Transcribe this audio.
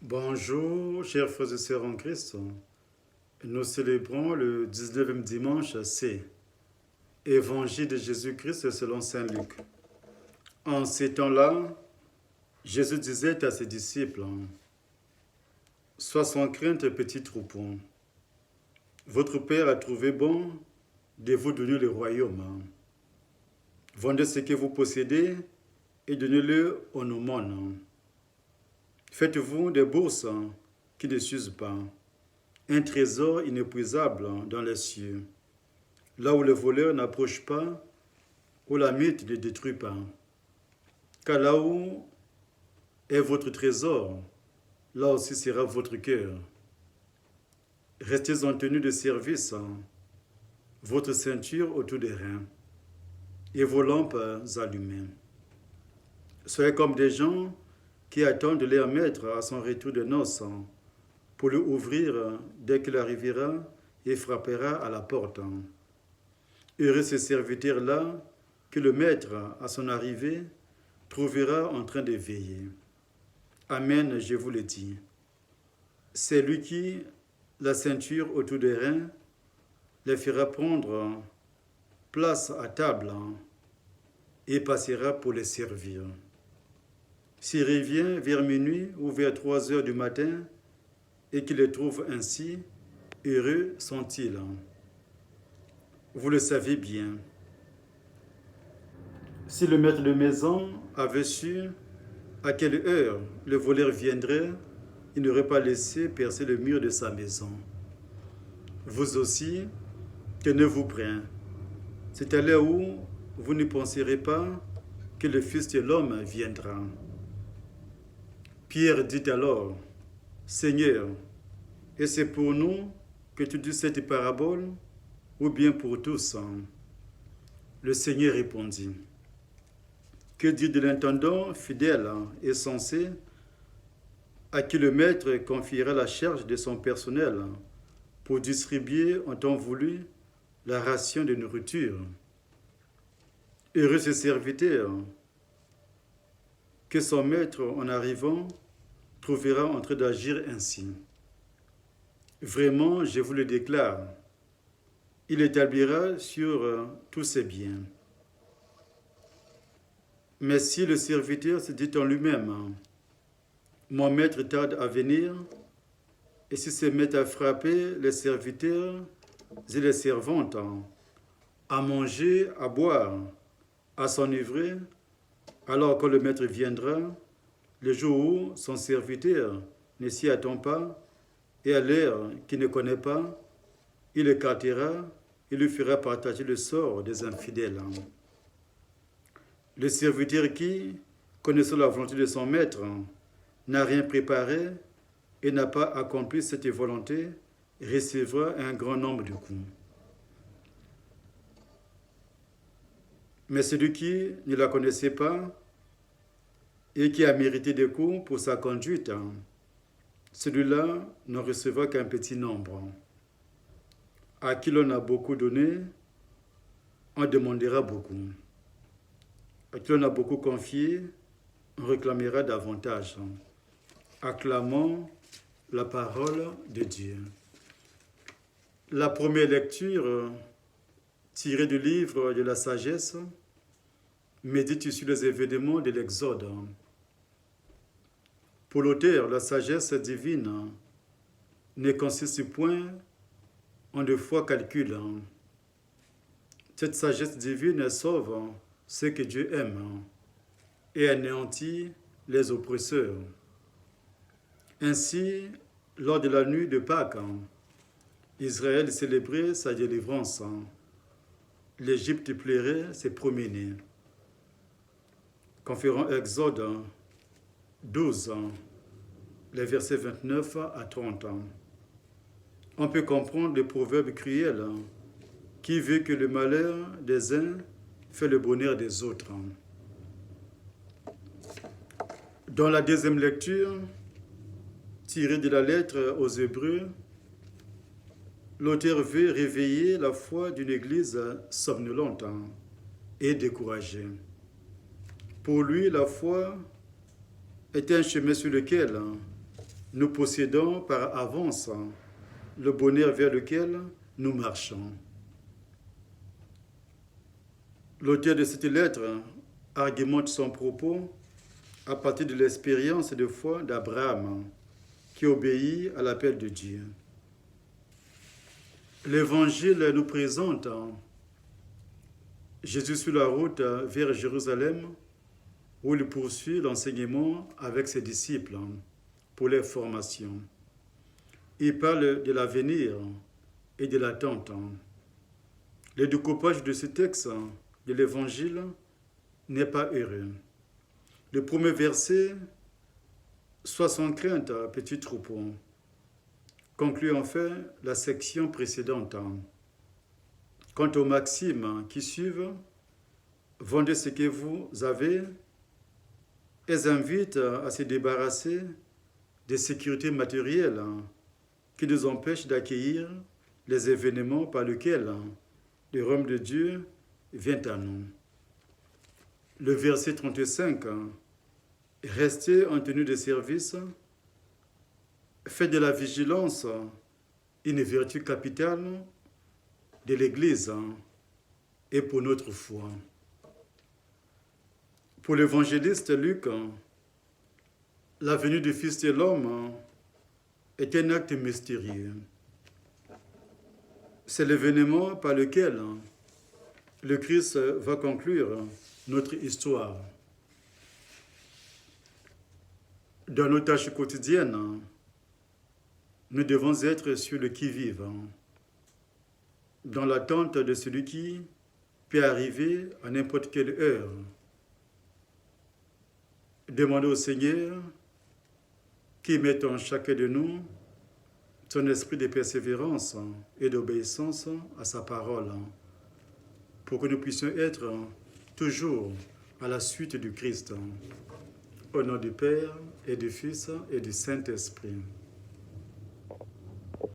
Bonjour, chers frères et sœurs en Christ. Nous célébrons le 19e dimanche C, Évangile de Jésus-Christ selon Saint Luc. En ces temps-là, Jésus disait à ses disciples, « Sois sans crainte, petit troupeau. Votre Père a trouvé bon de vous donner le royaume. Vendez ce que vous possédez et donnez-le aux aumônes. Faites-vous des bourses qui ne s'usent pas, un trésor inépuisable dans les cieux, là où le voleur n'approche pas, où la mythe ne détruit pas. Car là où est votre trésor, là aussi sera votre cœur. Restez en tenue de service, votre ceinture autour des reins et vos lampes allumées. Soyez comme des gens qui attendent leur maître à son retour de noces pour lui ouvrir dès qu'il arrivera et frappera à la porte. Heureux ce serviteur-là que le maître, à son arrivée, trouvera en train de veiller. Amen, je vous le dis. C'est lui qui, la ceinture autour des reins, les fera prendre place à table et passera pour les servir. S'il revient vers minuit ou vers 3 heures du matin et qu'il les trouve ainsi, heureux sont-ils. Vous le savez bien. Si le maître de maison avait su à quelle heure le voleur viendrait, il n'aurait pas laissé percer le mur de sa maison. Vous aussi, tenez-vous prêts. C'est à l'heure où vous ne penserez pas que le Fils de l'homme viendra. Pierre dit alors, « Seigneur, est-ce pour nous que tu dis cette parabole, ou bien pour tous ?» Le Seigneur répondit, « Que dire de l'intendant fidèle et sensé, à qui le maître confiera la charge de son personnel pour distribuer en temps voulu la ration de nourriture? Heureux ce serviteur que son maître, en arrivant, trouvera en train d'agir ainsi. Vraiment, je vous le déclare, il établira sur tous ses biens. Mais si le serviteur se dit en lui-même, mon maître tarde à venir, et s'il se met à frapper les serviteurs et les servantes, à manger, à boire, à s'enivrer, alors que le maître viendra, le jour où son serviteur ne s'y attend pas, et à l'heure qu'il ne connaît pas, il écartera, il lui fera partager le sort des infidèles. Le serviteur qui, connaissant la volonté de son maître, n'a rien préparé et n'a pas accompli cette volonté, recevra un grand nombre de coups. Mais celui qui ne la connaissait pas et qui a mérité des coups pour sa conduite, celui-là n'en recevra qu'un petit nombre. À qui l'on a beaucoup donné, on demandera beaucoup. À qui l'on a beaucoup confié, on réclamera davantage. Acclamons la parole de Dieu. La première lecture, tirée du livre de la sagesse, médite sur les événements de l'Exode. Pour l'auteur, la sagesse divine ne consiste point en de fois calcul. Cette sagesse divine sauve ceux que Dieu aime et anéantit les oppresseurs. Ainsi, lors de la nuit de Pâques, Israël célébrait sa délivrance. L'Égypte pleurait ses premiers-nés. Conférant Exode 12, les versets 29 à 30. On peut comprendre le proverbe cruel qui veut que le malheur des uns fait le bonheur des autres. Dans la deuxième lecture, tirée de la lettre aux Hébreux, l'auteur veut réveiller la foi d'une église somnolente et découragée. Pour lui, la foi est un chemin sur lequel nous possédons par avance le bonheur vers lequel nous marchons. L'auteur de cette lettre argumente son propos à partir de l'expérience de foi d'Abraham qui obéit à l'appel de Dieu. L'Évangile nous présente Jésus sur la route vers Jérusalem où il poursuit l'enseignement avec ses disciples pour leur formation. Il parle de l'avenir et de l'attente. Le découpage de ce texte de l'Évangile n'est pas heureux. Le premier verset, sois sans crainte, petit troupeau, conclut en fait la section précédente. Quant aux maximes qui suivent, vendez ce que vous avez, elles invitent à se débarrasser des sécurités matérielles qui nous empêchent d'accueillir les événements par lesquels le royaume de Dieu vient à nous. Le verset 35, restez en tenue de service, faites de la vigilance une vertu capitale de l'Église et pour notre foi. Pour l'évangéliste Luc, la venue du Fils de l'homme est un acte mystérieux. C'est l'événement par lequel le Christ va conclure notre histoire. Dans nos tâches quotidiennes, nous devons être sur le qui-vive, dans l'attente de celui qui peut arriver à n'importe quelle heure. Demandez au Seigneur qui mette en chacun de nous son esprit de persévérance et d'obéissance à sa parole, pour que nous puissions être toujours à la suite du Christ. Au nom du Père et du Fils et du Saint-Esprit.